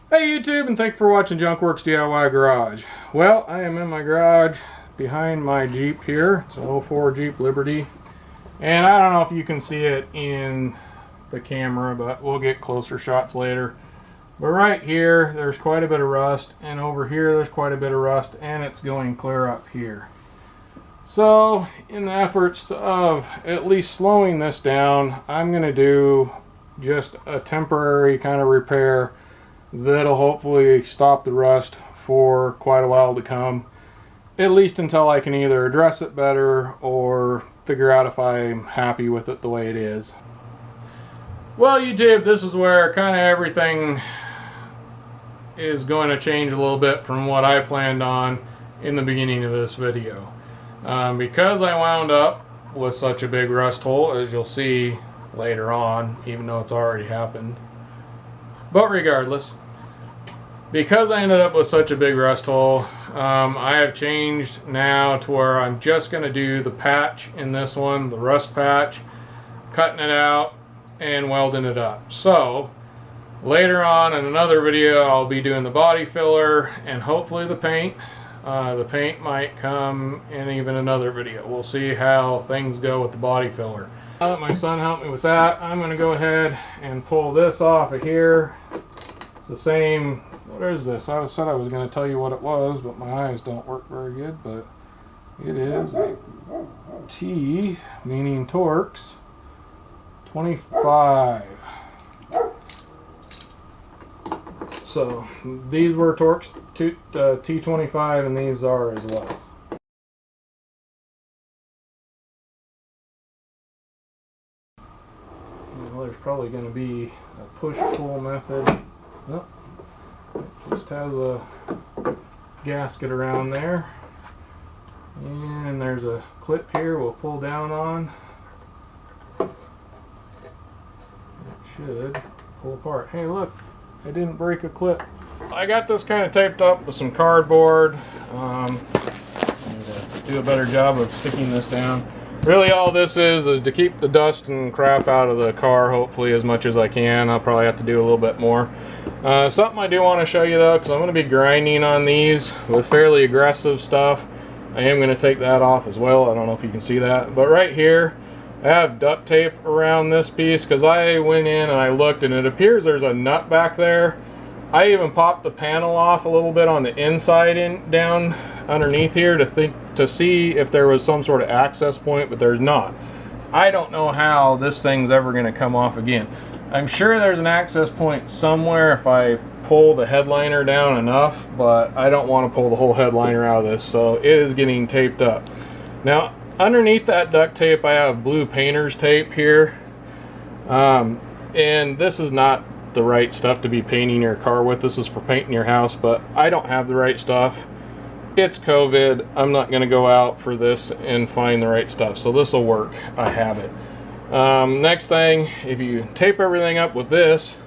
Hey YouTube, and thanks for watching Junkworks DIY Garage. Well, I am in my garage behind my Jeep here. It's an '04 Jeep Liberty. And I don't know if you can see it in the camera, but we'll get closer shots later. But right here, there's quite a bit of rust, and over here there's quite a bit of rust, and it's going clear up here. So, in the efforts of at least slowing this down, I'm going to do just a temporary kind of repair that'll hopefully stop the rust for quite a while to come, at least until I can either address it better or figure out if I'm happy with it the way it is. Well, YouTube, this is where kind of everything is going to change a little bit from what I planned on in the beginning of this video. Because I wound up with such a big rust hole, as you'll see later on, even though it's already happened. But regardless, because I ended up with such a big rust hole, I have changed now to where I'm just going to do the patch in this one, the rust patch, cutting it out and welding it up. So later on in another video I'll be doing the body filler and hopefully the paint. The paint might come in even another video. We'll see how things go with the body filler. Now that my son helped me with that, I'm going to go ahead and pull this off of here. It's the same, what is this? I said I was going to tell you what it was, but my eyes don't work very good, but it is a T, meaning Torx, 25. So these were Torx T25 and these are as well. Well, there's probably going to be a push-pull method. Oh, it just has a gasket around there. And there's a clip here we'll pull down on. It should pull apart. Hey, look, I didn't break a clip. I got this kind of taped up with some cardboard. I need to do a better job of sticking this down. Really all this is to keep the dust and crap out of the car, hopefully, as much as I can. I'll probably have to do a little bit more. Something I do want to show you though, because I'm going to be grinding on these with fairly aggressive stuff. I am going to take that off as well. I don't know if you can see that, but right here I have duct tape around this piece because I went in and I looked and it appears there's a nut back there. I even popped the panel off a little bit on the inside down underneath here to see if there was some sort of access point, but there's not. I don't know how this thing's ever going to come off again. I'm sure there's an access point somewhere if I pull the headliner down enough, but I don't want to pull the whole headliner out of this, so it is getting taped up. Now underneath that duct tape I have blue painter's tape here, and this is not the right stuff to be painting your car with. This is for painting your house, but I don't have the right stuff. It's COVID. I'm not going to go out for this and find the right stuff, so this will work. I have it. Next thing, if you tape everything up with this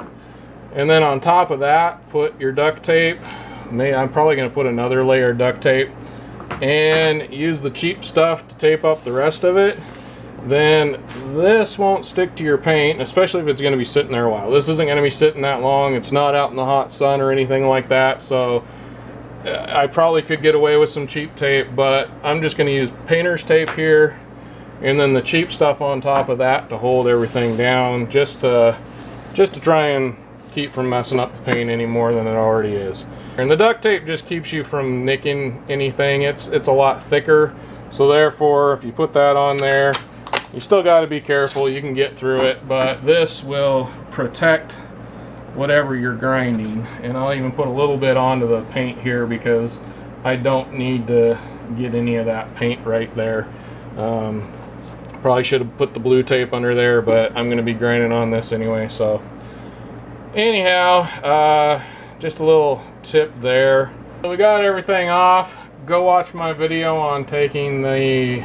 and then on top of that put your duct tape, I'm probably going to put another layer of duct tape and use the cheap stuff to tape up the rest of it, then this won't stick to your paint, especially if it's going to be sitting there a while. This isn't going to be sitting that long. It's not out in the hot sun or anything like that, so I probably could get away with some cheap tape, but I'm just going to use painter's tape here and then the cheap stuff on top of that to hold everything down, just to try and keep from messing up the paint any more than it already is. And the duct tape just keeps you from nicking anything. It's a lot thicker, so therefore if you put that on there, you still got to be careful. You can get through it, but this will protect whatever you're grinding. And I'll even put a little bit onto the paint here because I don't need to get any of that paint right there. Probably should have put the blue tape under there, but I'm going to be grinding on this anyway. So anyhow, just a little tip there. So we got everything off. Go watch my video on taking the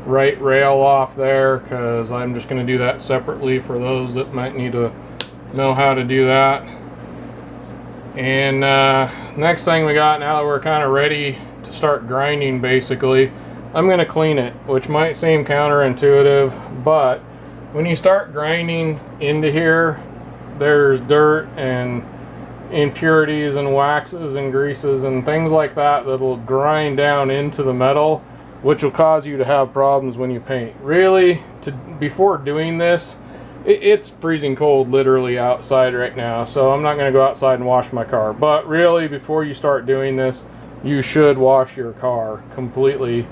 right rail off there, because I'm just going to do that separately for those that might need to know how to do that. And next thing we got, now that we're kind of ready to start grinding, basically I'm going to clean it, which might seem counterintuitive, but when you start grinding into here, there's dirt and impurities and waxes and greases and things like that that'll grind down into the metal, which will cause you to have problems when you paint. Really, before doing this, it's freezing cold literally outside right now, so I'm not going to go outside and wash my car. But really, before you start doing this, you should wash your car completely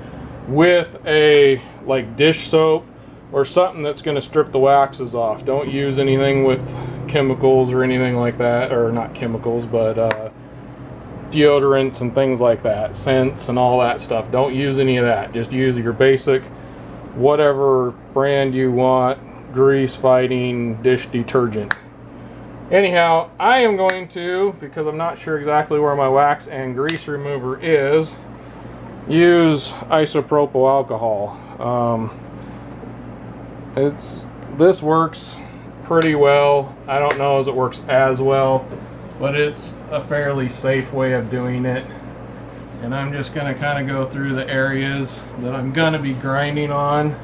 with a like dish soap or something that's going to strip the waxes off. Don't use anything with chemicals or anything like that, or not chemicals, but deodorants and things like that, scents and all that stuff. Don't use any of that. Just use your basic whatever brand you want grease fighting dish detergent. Anyhow, I am going to, because I'm not sure exactly where my wax and grease remover is, use isopropyl alcohol. This works pretty well. I don't know as it works as well, but it's a fairly safe way of doing it. And I'm just going to kind of go through the areas that I'm going to be grinding on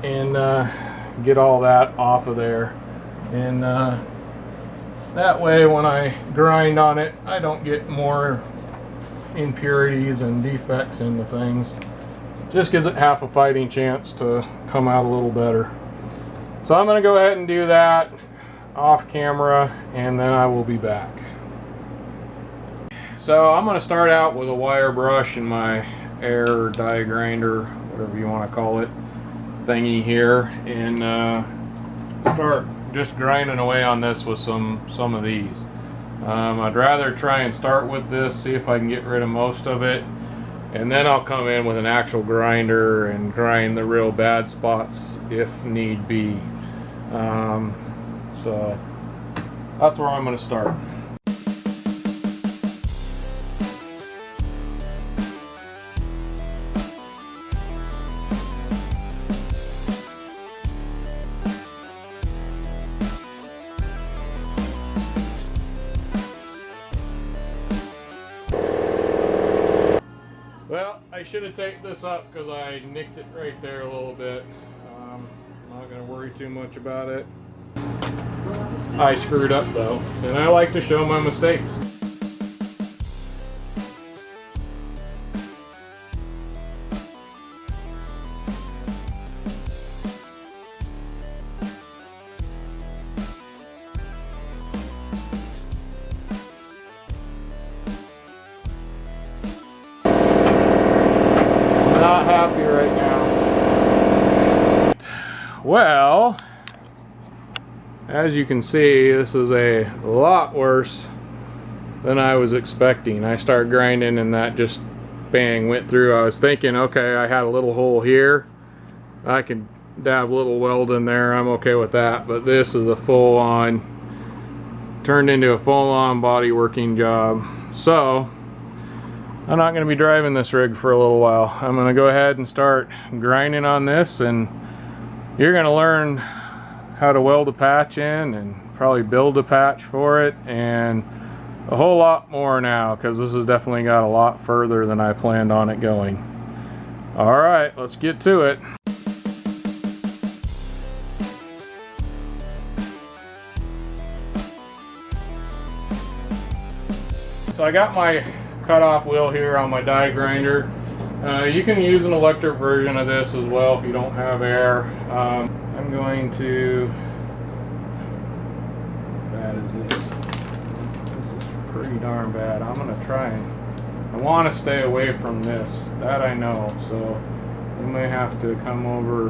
and get all that off of there. And that way when I grind on it, I don't get more impurities and defects into things. Just gives it half a fighting chance to come out a little better. So I'm going to go ahead and do that off camera, and then I will be back. So I'm going to start out with a wire brush and my air die grinder, whatever you want to call it, thingy here, and start just grinding away on this with some of these. I'd rather try and start with this, see if I can get rid of most of it, and then I'll come in with an actual grinder and grind the real bad spots if need be. So that's where I'm going to start. Well, I should have taped this up because I nicked it right there a little bit. I'm not going to worry too much about it. I screwed up though, and I like to show my mistakes. Not happy right now. Well, as you can see, this is a lot worse than I was expecting. I started grinding and that just bang went through. I was thinking, okay, I had a little hole here, I could dab a little weld in there, I'm okay with that. But this is a full-on, turned into a full-on body working job. So I'm not going to be driving this rig for a little while. I'm going to go ahead and start grinding on this, and you're going to learn how to weld a patch in and probably build a patch for it, and a whole lot more now, because this has definitely got a lot further than I planned on it going. Alright, let's get to it. So I got my cutoff wheel here on my die grinder. You can use an electric version of this as well if you don't have air. I'm going to, bad as this is pretty darn bad. I'm going to try and, I want to stay away from this, that I know, so you may have to come over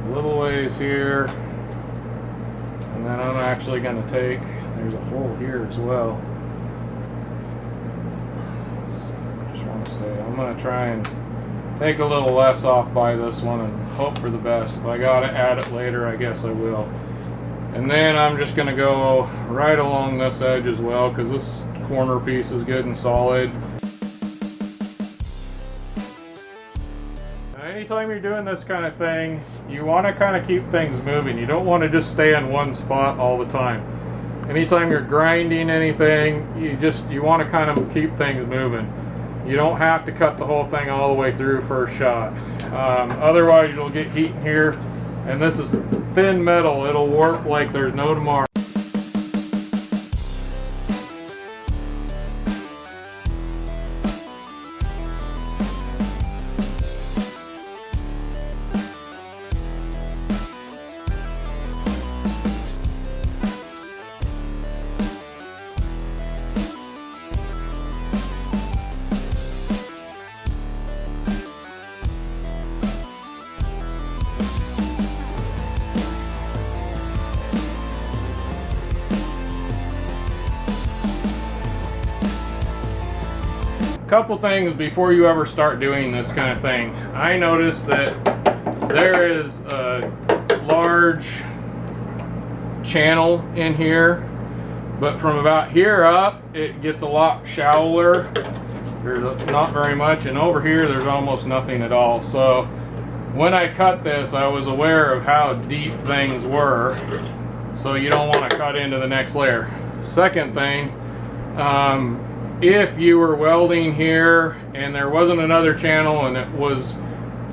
a little ways here, and then I'm actually going to take, there's a hole here as well. I'm going to try and take a little less off by this one and hope for the best. If I got to add it later, I guess I will. And then I'm just going to go right along this edge as well, because this corner piece is good and solid. Now, anytime you're doing this kind of thing, you want to kind of keep things moving. You don't want to just stay in one spot all the time. Anytime you're grinding anything, you want to kind of keep things moving. You don't have to cut the whole thing all the way through first shot. Otherwise you'll get heat in here, and this is thin metal. It'll warp like there's no tomorrow. couple things before you ever start doing this kind of thing. I noticed that there is a large channel in here, but from about here up it gets a lot shallower. There's not very much, and over here there's almost nothing at all. So when I cut this, I was aware of how deep things were, so you don't want to cut into the next layer. Second thing, if you were welding here and there wasn't another channel and it was,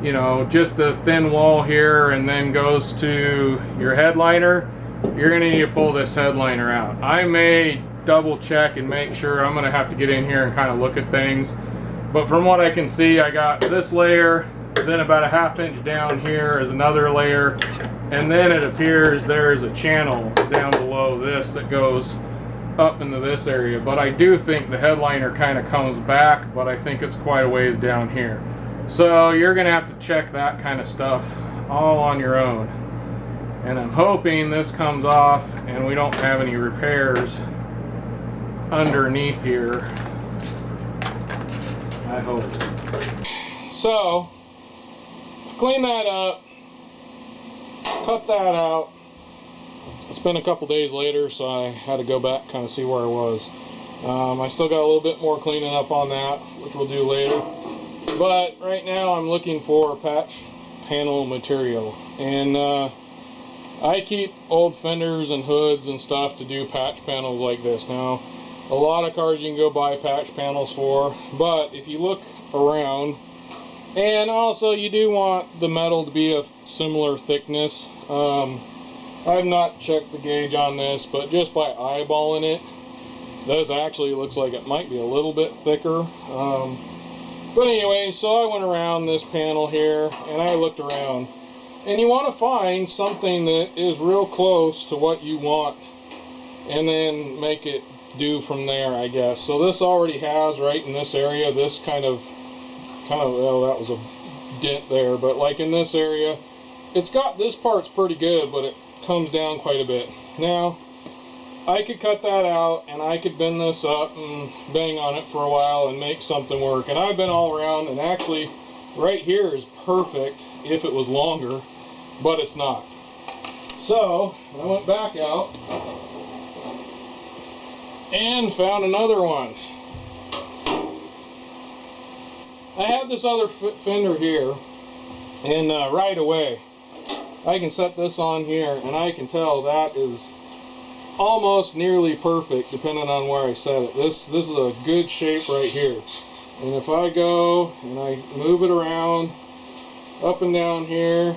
you know, just a thin wall here and then goes to your headliner, you're going to need to pull this headliner out. I may double check and make sure. I'm going to have to get in here and kind of look at things, but from what I can see, I got this layer, then about a 1/2 inch down here is another layer, and then it appears there is a channel down below this that goes up into this area. But I do think the headliner kind of comes back, but I think it's quite a ways down here. So you're going to have to check that kind of stuff all on your own. And I'm hoping this comes off and we don't have any repairs underneath here. I hope. So, clean that up, cut that out. It's been a couple days later, so I had to go back, kind of see where I was. I still got a little bit more cleaning up on that, which we'll do later. But right now I'm looking for patch panel material. And I keep old fenders and hoods and stuff to do patch panels like this. Now, a lot of cars you can go buy patch panels for, but if you look around, and also you do want the metal to be of similar thickness. I've not checked the gauge on this, but just by eyeballing it, this actually looks like it might be a little bit thicker. But anyway, so I went around this panel here and I looked around, and you want to find something that is real close to what you want and then make it do from there, I guess. So this already has right in this area, this kind of well, that was a dent there, but like in this area, it's got, this part's pretty good, but it comes down quite a bit. Now I could cut that out and I could bend this up and bang on it for a while and make something work. And I've been all around, and actually right here is perfect if it was longer, but it's not. So I went back out and found another one. I have this other fender here, and right away I can set this on here and I can tell that is almost nearly perfect depending on where I set it. This is a good shape right here. And if I go and I move it around up and down here,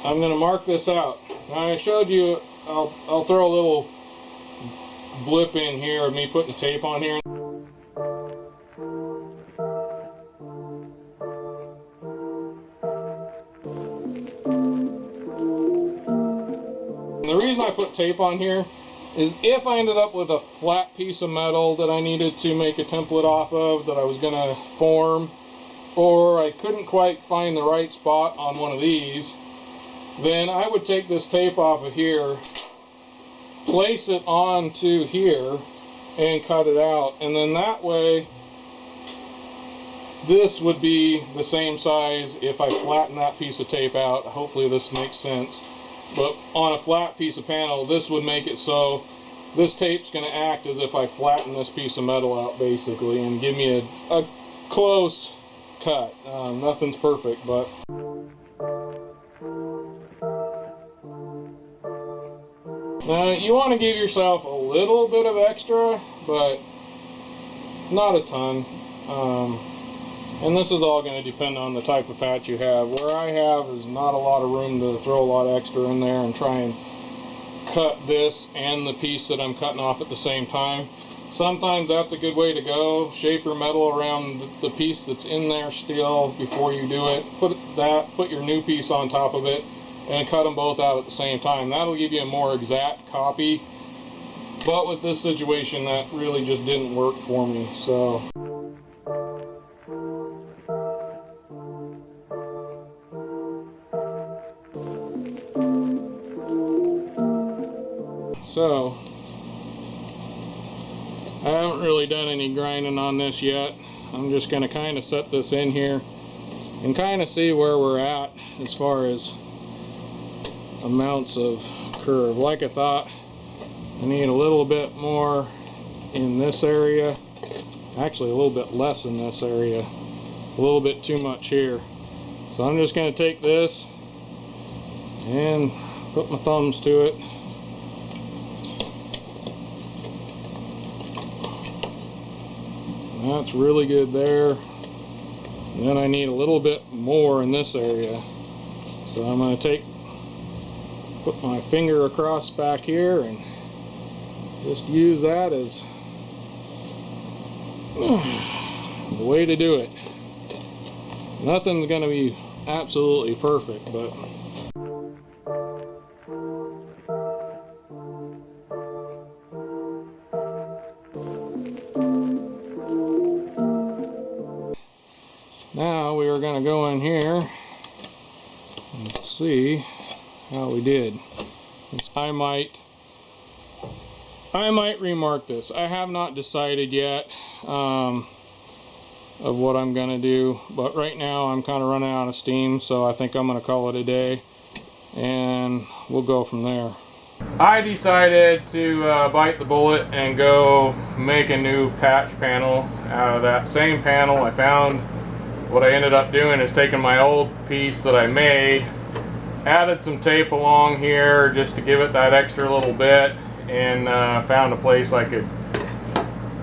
I'm going to mark this out. Now I showed you, I'll throw a little blip in here of me putting tape on here. The reason I put tape on here is if I ended up with a flat piece of metal that I needed to make a template off of that I was going to form, or I couldn't quite find the right spot on one of these, then I would take this tape off of here, place it onto here, and cut it out. And then that way this would be the same size if I flatten that piece of tape out. Hopefully this makes sense. But on a flat piece of panel, this would make it so this tape's going to act as if I flatten this piece of metal out basically and give me a close cut. Nothing's perfect, but now you want to give yourself a little bit of extra, but not a ton. And this is all going to depend on the type of patch you have. Where I have is not a lot of room to throw a lot of extra in there and try and cut this and the piece that I'm cutting off at the same time. Sometimes that's a good way to go. Shape your metal around the piece that's in there still before you do it. Put your new piece on top of it and cut them both out at the same time. That'll give you a more exact copy. But with this situation, that really just didn't work for me. So I haven't really done any grinding on this yet. I'm just going to kind of set this in here and kind of see where we're at as far as amounts of curve. Like I thought, I need a little bit more in this area. Actually, a little bit less in this area. A little bit too much here. So I'm just going to take this and put my thumbs to it. That's really good there. And then I need a little bit more in this area. So I'm going to put my finger across back here and just use that as the way to do it. Nothing's going to be absolutely perfect, but now we are going to go in here and see how we did. I might remark this. I have not decided yet of what I'm going to do, but right now I'm kind of running out of steam, so I think I'm going to call it a day and we'll go from there. I decided to bite the bullet and go make a new patch panel out of that same panel. I found what I ended up doing is taking my old piece that I made, added some tape along here just to give it that extra little bit, and found a place I could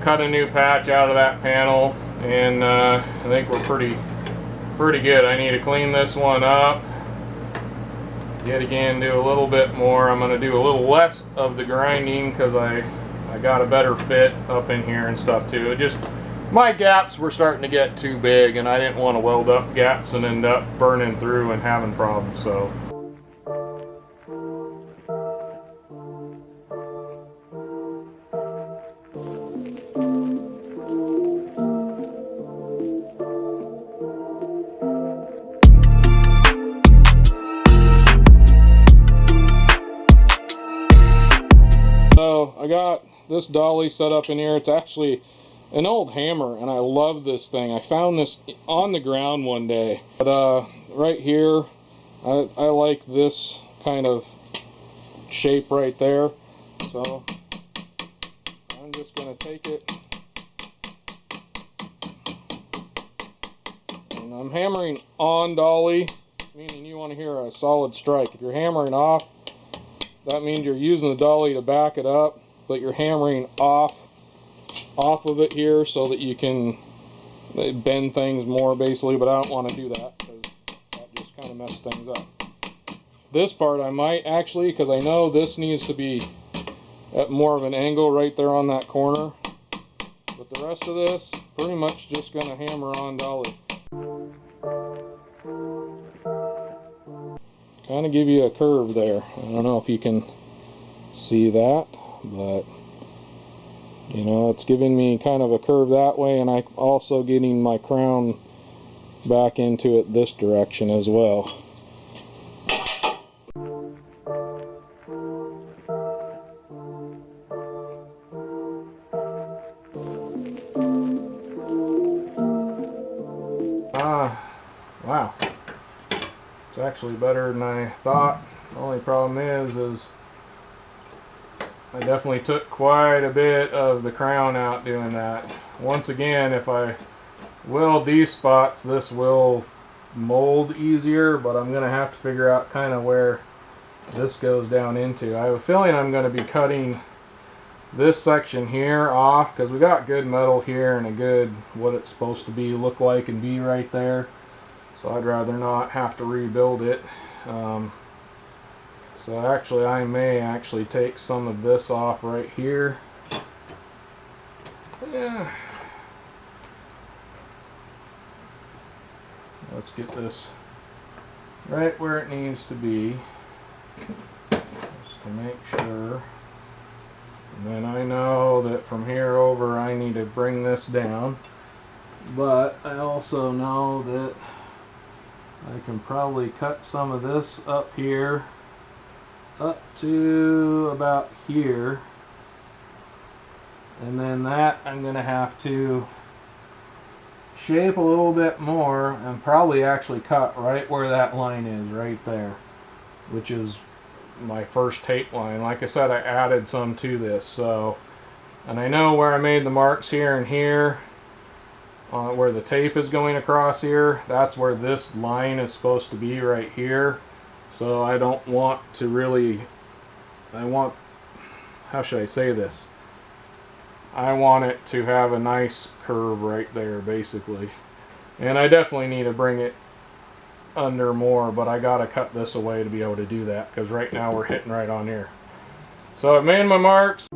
cut a new patch out of that panel, and I think we're pretty good. I need to clean this one up yet again, do a little bit more. I'm going to do a little less of the grinding because I got a better fit up in here and stuff too. It just, my gaps were starting to get too big and I didn't want to weld up gaps and end up burning through and having problems. So I got this dolly set up in here. It's actually an old hammer and I love this thing. I found this on the ground one day. But right here, I like this kind of shape right there. So I'm just going to take it and I'm hammering on dolly, meaning you want to hear a solid strike. If you're hammering off, that means you're using the dolly to back it up, but you're hammering off of it here so that you can bend things more basically, but I don't want to do that because that just kind of messes things up. This part I might actually, because I know this needs to be at more of an angle right there on that corner, but the rest of this pretty much just going to hammer on dolly. Kind of give you a curve there. I don't know if you can see that, but you know, it's giving me kind of a curve that way, and I'm also getting my crown back into it this direction as well. Wow. It's actually better than I thought. The only problem is I definitely took quite a bit of the crown out doing that. Once again, if I weld these spots, this will mold easier, but I'm going to have to figure out kind of where this goes down into. I have a feeling I'm going to be cutting this section here off because we got good metal here and a good what it's supposed to be look like and be right there. So I'd rather not have to rebuild it. So actually I may actually take some of this off right here. Yeah. Let's get this right where it needs to be, just to make sure. And then I know that from here over I need to bring this down, but I also know that I can probably cut some of this up here up to about here And then that I'm going to have to shape a little bit more and probably actually cut right where that line is, right there, which is my first tape line. Like I said, I added some to this, so, and I know where I made the marks here and here, where the tape is going across here. That's where this line is supposed to be, right here. So I don't want to really, how should I say this? I want it to have a nice curve right there, basically. And I definitely need to bring it under more, but I gotta cut this away to be able to do that, because right now we're hitting right on here. So I made my marks.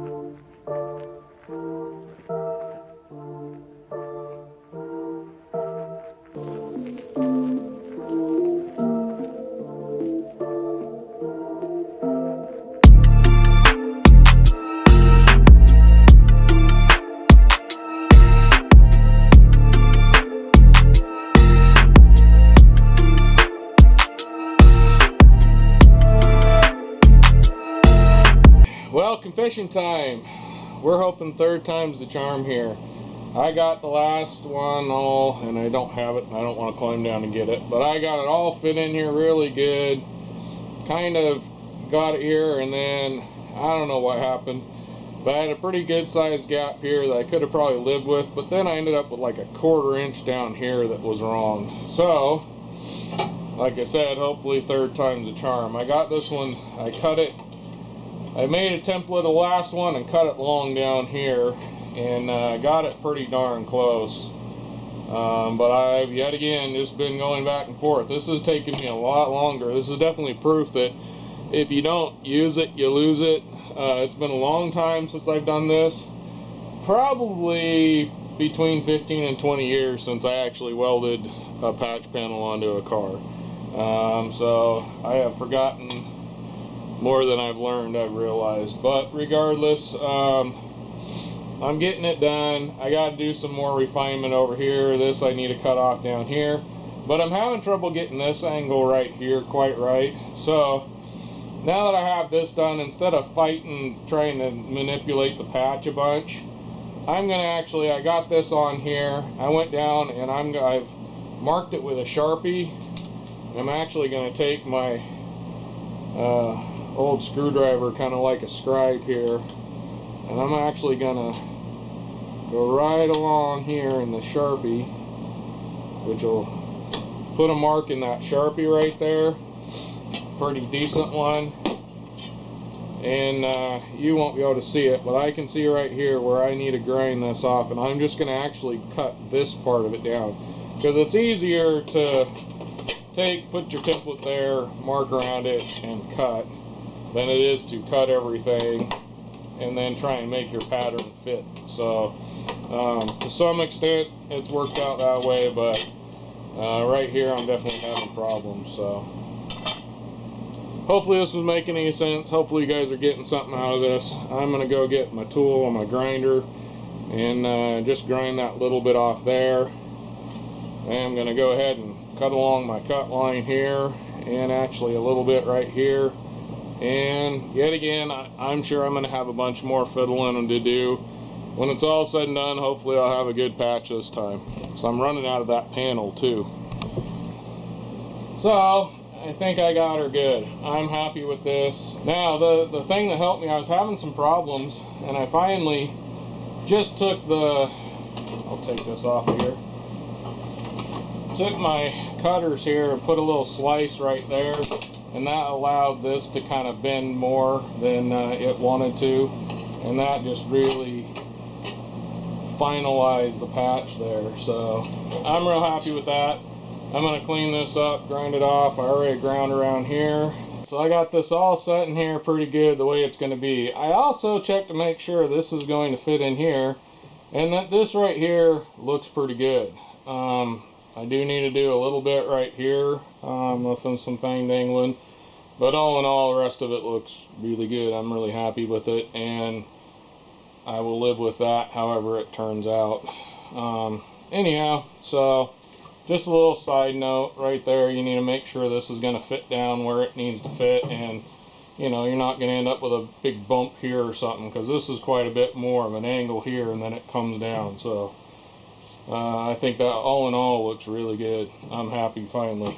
Well, confession time. We're hoping third time's the charm here. I got the last one all, and I don't have it, and I don't want to climb down and get it, but I got it all fit in here really good. Kind of got it here, and then I don't know what happened, but I had a pretty good sized gap here that I could have probably lived with, but then I ended up with like a 1/4 inch down here that was wrong. So, like I said, hopefully third time's a charm. I got this one, I cut it. I made a template of the last one and cut it long down here, and got it pretty darn close. But I've yet again just been going back and forth. This has taken me a lot longer. This is definitely proof that if you don't use it, you lose it. It's been a long time since I've done this. Probably between 15 and 20 years since I actually welded a patch panel onto a car. So I have forgotten more than I've learned, I've realized. But regardless, I'm getting it done. I got to do some more refinement over here. This I need to cut off down here. But I'm having trouble getting this angle right here quite right. So now that I have this done, instead of fighting trying to manipulate the patch a bunch, I'm going to actually, I got this on here. I went down and I've marked it with a Sharpie. I'm actually going to take my old screwdriver, kind of like a scribe here, and I'm actually gonna go right along here in the Sharpie, which will put a mark in that Sharpie right there, pretty decent one, and you won't be able to see it, but I can see right here where I need to grind this off, and I'm just gonna actually cut this part of it down, because it's easier to put your template there, mark around it, and cut, than it is to cut everything and then try and make your pattern fit. So to some extent it's worked out that way, but right here I'm definitely having problems. So hopefully this is making any sense. Hopefully you guys are getting something out of this. I'm going to go get my tool and my grinder and just grind that little bit off there. I'm going to go ahead and cut along my cut line here, and actually a little bit right here. And yet again, I'm sure I'm going to have a bunch more fiddling to do. When it's all said and done, hopefully I'll have a good patch this time. So I'm running out of that panel too. So I think I got her good. I'm happy with this. Now the thing that helped me, I was having some problems, and I finally just took the, I'll take this off here. Took my cutters here and put a little slice right there, and that allowed this to kind of bend more than it wanted to, and that just really finalized the patch there. So I'm real happy with that. I'm going to clean this up, grind it off. I already ground around here, so I got this all set in here pretty good the way it's going to be. I also checked to make sure this is going to fit in here, and that this right here looks pretty good. I do need to do a little bit right here, nothing some fang dangling, but all in all the rest of it looks really good. I'm really happy with it, and I will live with that however it turns out. Anyhow, so just a little side note right there, you need to make sure this is going to fit down where it needs to fit, and you know, you're not going to end up with a big bump here or something, because this is quite a bit more of an angle here and then it comes down. So I think that all in all looks really good. I'm happy finally.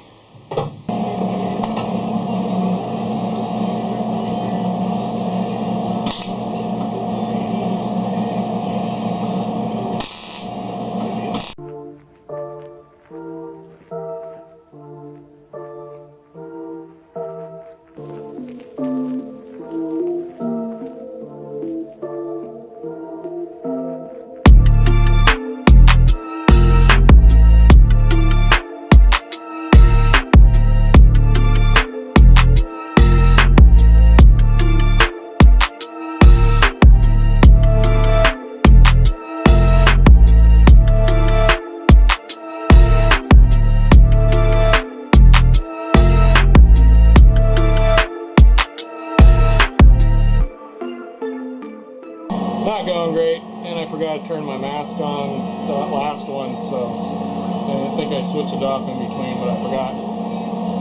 Not going great, and I forgot to turn my mask on that last one, so I think I switched it off in between, but I forgot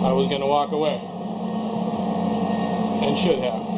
I was going to walk away, and should have.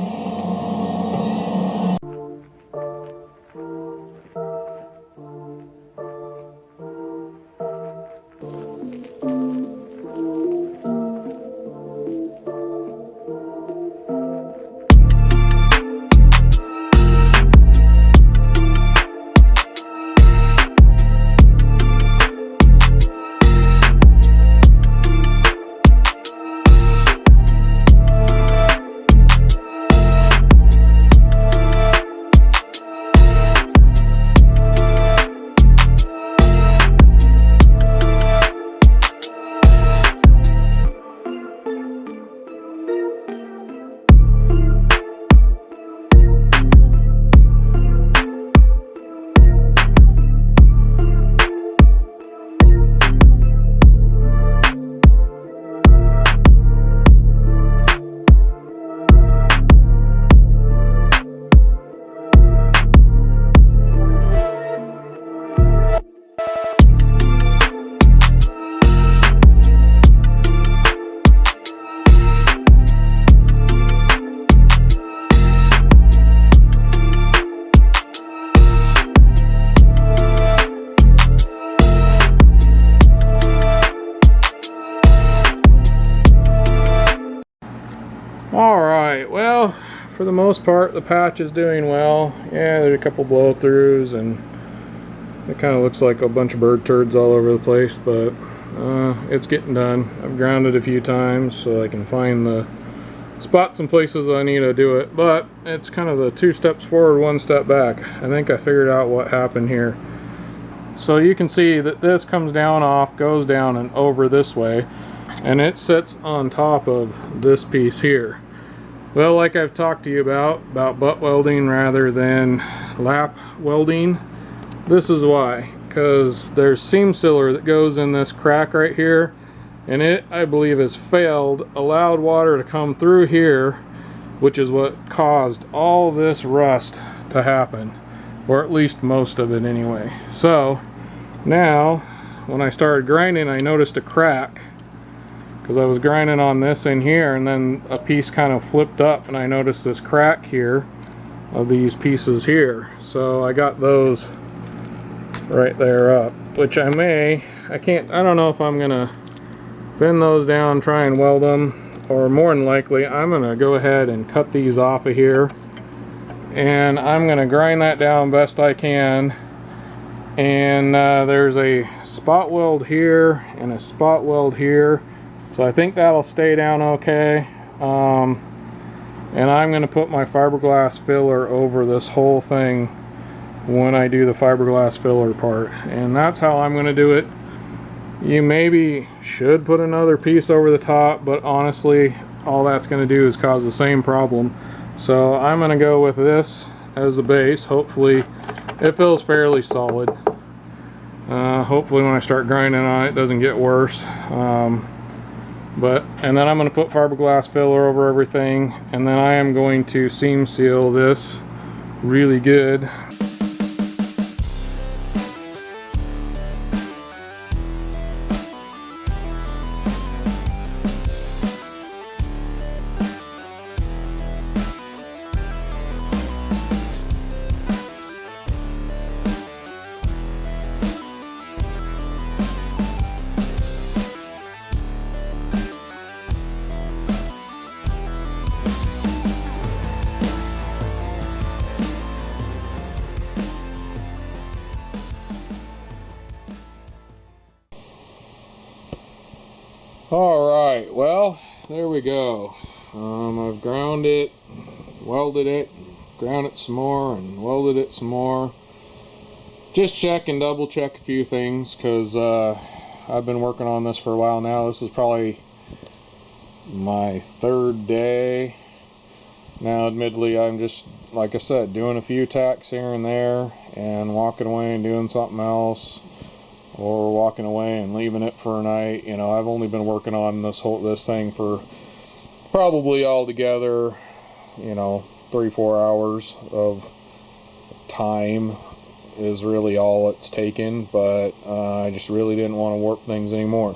Alright, well, for the most part the patch is doing well. Yeah, there's a couple blow throughs and it kind of looks like a bunch of bird turds all over the place, but it's getting done. I've grounded a few times so I can find the spots and places I need to do it, but it's kind of the 2 steps forward, 1 step back. I think I figured out what happened here. So you can see that this comes down off, goes down and over this way, and it sits on top of this piece here. Well, like I've talked to you about butt welding rather than lap welding, this is why. Because there's seam sealer that goes in this crack right here, and it, I believe, has failed, allowed water to come through here, which is what caused all this rust to happen, or at least most of it anyway. So now when I started grinding, I noticed a crack, because I was grinding on this in here and then a piece kind of flipped up and I noticed this crack here of these pieces here. So I got those right there up, which I don't know if I'm gonna bend those down, try and weld them, or more than likely I'm gonna go ahead and cut these off of here and I'm gonna grind that down best I can. And there's a spot weld here and a spot weld here, so I think that'll stay down okay. And I'm going to put my fiberglass filler over this whole thing when I do the fiberglass filler part, and that's how I'm going to do it. You maybe should put another piece over the top, but honestly all that's going to do is cause the same problem. So I'm going to go with this as the base. Hopefully it feels fairly solid. Hopefully when I start grinding on it, it doesn't get worse. And then I'm going to put fiberglass filler over everything, and then I am going to seam seal this really good. Alright, well, there we go. I've ground it, welded it, ground it some more, and welded it some more. Just check and double check a few things, because I've been working on this for a while now. This is probably my third day. Now, admittedly, I'm just, like I said, doing a few tacks here and there, and walking away and doing something else, or walking away and leaving it for a night. You know, I've only been working on this thing for probably altogether, you know, 3-4 hours of time is really all it's taken, but I just really didn't want to warp things anymore.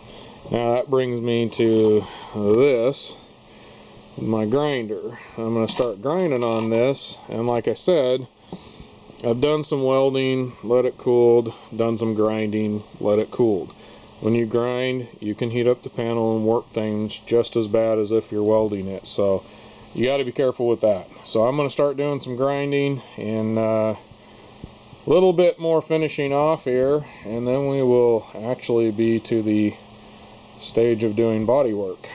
Now that brings me to this, my grinder. I'm going to start grinding on this, and like I said, I've done some welding, let it cooled, done some grinding, let it cooled. When you grind, you can heat up the panel and warp things just as bad as if you're welding it, so you got to be careful with that. So I'm going to start doing some grinding and a little bit more finishing off here, and then we will actually be to the stage of doing body work.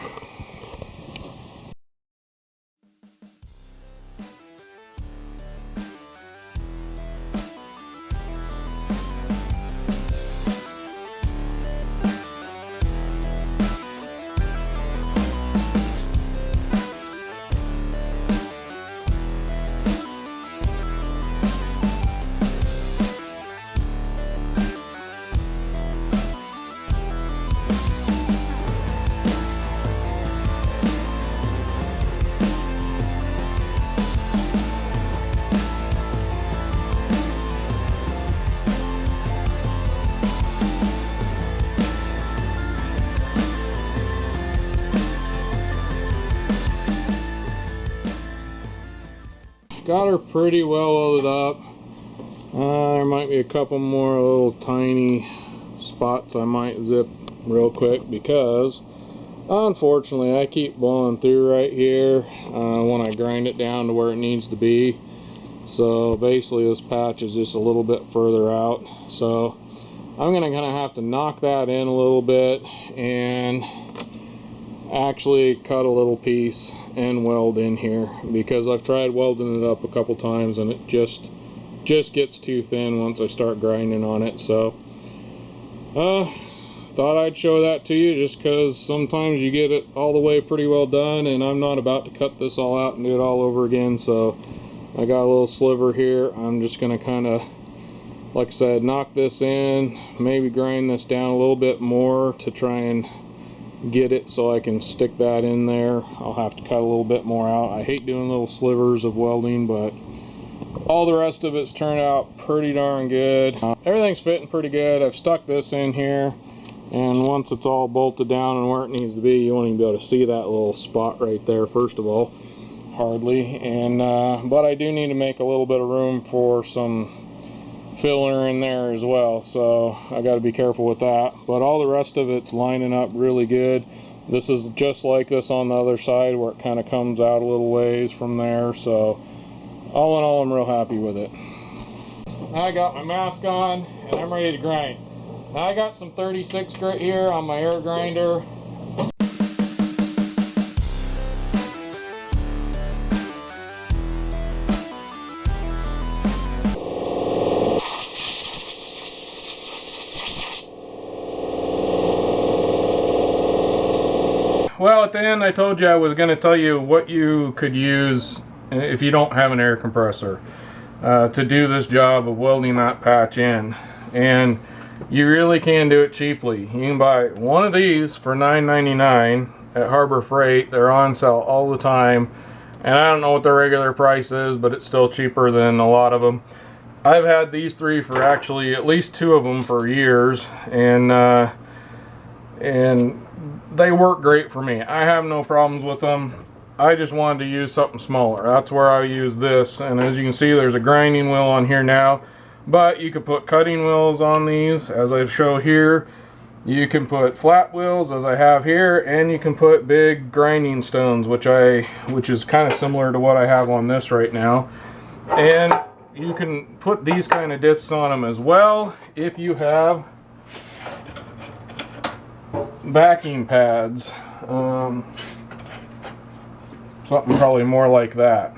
Got her pretty well welded up. There might be a couple more little tiny spots I might zip real quick, because unfortunately I keep blowing through right here when I grind it down to where it needs to be. So basically this patch is just a little bit further out, so I'm gonna have to knock that in a little bit and actually cut a little piece and weld in here, because I've tried welding it up a couple times and it just gets too thin once I start grinding on it. So thought I'd show that to you, just because sometimes you get it all the way pretty well done, and I'm not about to cut this all out and do it all over again. So I got a little sliver here. I'm just gonna kind of, like I said, knock this in, maybe grind this down a little bit more to try and get it so I can stick that in there. I'll have to cut a little bit more out. I hate doing little slivers of welding, but all the rest of it's turned out pretty darn good. Everything's fitting pretty good. I've stuck this in here, and once it's all bolted down and where it needs to be, you won't even be able to see that little spot right there, first of all, hardly. And but I do need to make a little bit of room for some filler in there as well, so I got to be careful with that. But all the rest of it's lining up really good. This is just like this on the other side, where it kind of comes out a little ways from there. So all in all, I'm real happy with it. I got my mask on and I'm ready to grind. Now I got some 36 grit here on my air grinder. Well, at the end I told you I was going to tell you what you could use if you don't have an air compressor to do this job of welding that patch in. And you really can do it cheaply. You can buy one of these for $9.99 at Harbor Freight. They're on sale all the time. And I don't know what their regular price is, but it's still cheaper than a lot of them. I've had these three for actually at least 2 of them for years. And they work great for me. I have no problems with them. I just wanted to use something smaller. That's where I use this. And as you can see, there's a grinding wheel on here now, but you could put cutting wheels on these, as I show here. You can put flat wheels, as I have here, and you can put big grinding stones, which is kind of similar to what I have on this right now. And you can put these kind of discs on them as well if you have backing pads. Something probably more like that.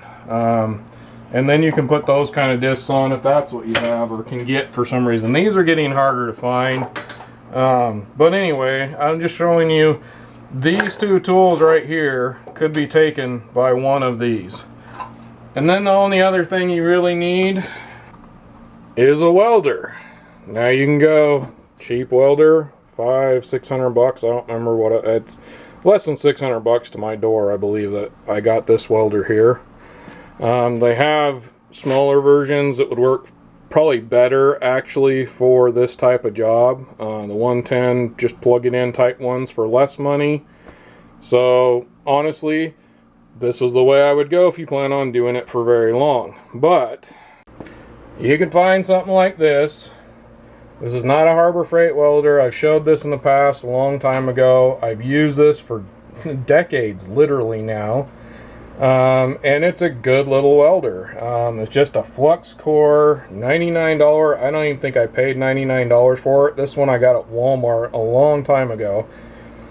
And then you can put those kind of discs on if that's what you have or can get for some reason. These are getting harder to find. But anyway, I'm just showing you these two tools right here could be taken by one of these. And then the only other thing you really need is a welder. Now you can go cheap welder, $500-600. I don't remember what it's less than $600 to my door. I believe that I got this welder here. They have smaller versions that would work probably better actually for this type of job. The 110 just plug it in type ones for less money. So honestly, this is the way I would go if you plan on doing it for very long. But you can find something like this. This is not a Harbor Freight welder. I've showed this in the past a long time ago. I've used this for decades literally now. And it's a good little welder. It's just a flux core, $99. I don't even think I paid $99 for it. This one I got at Walmart a long time ago.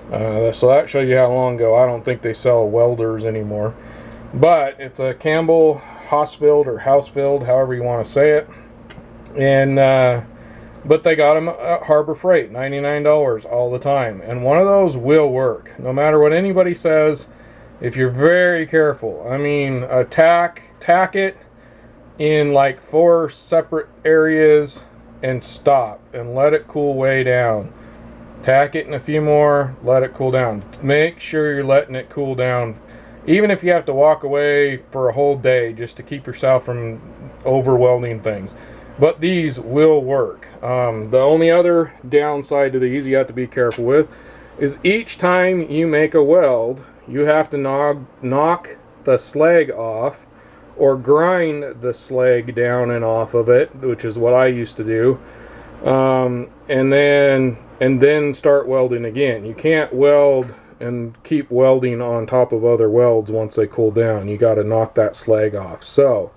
So that shows you how long ago. I don't think they sell welders anymore. But it's a Campbell Hausfeld or Hausfeld, however you want to say it. And but they got them at Harbor Freight, $99 all the time. And one of those will work, no matter what anybody says. If you're very careful, I mean, tack it in like 4 separate areas and stop and let it cool way down. Tack it in a few more, let it cool down. Make sure you're letting it cool down, even if you have to walk away for a whole day just to keep yourself from over welding things. But these will work. The only other downside to these you have to be careful with is each time you make a weld, you have to knock the slag off or grind the slag down and off of it, which is what I used to do, and then start welding again. You can't weld and keep welding on top of other welds once they cool down. You got to knock that slag off. So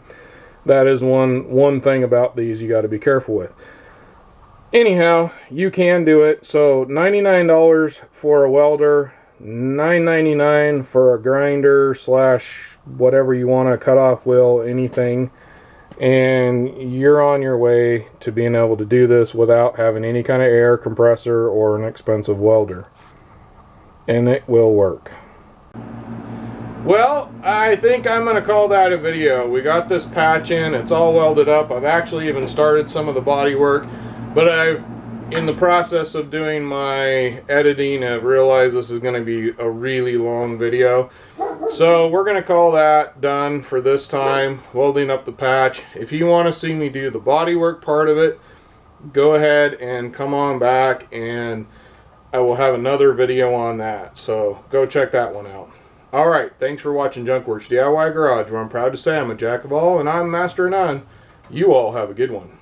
that is one thing about these you got to be careful with. Anyhow, you can do it. So $99 for a welder, $9.99 for a grinder slash whatever you want to cut off wheel, anything, and you're on your way to being able to do this without having any kind of air compressor or an expensive welder, and it will work. Well, I think I'm going to call that a video. We got this patch in, it's all welded up. I've actually even started some of the body work, but in the process of doing my editing, I've realized this is going to be a really long video. So we're going to call that done for this time, welding up the patch. If you want to see me do the bodywork part of it, go ahead and come on back and I will have another video on that. So go check that one out. Alright, thanks for watching Junkworks DIY Garage, where I'm proud to say I'm a jack of all and I'm master of none. You all have a good one.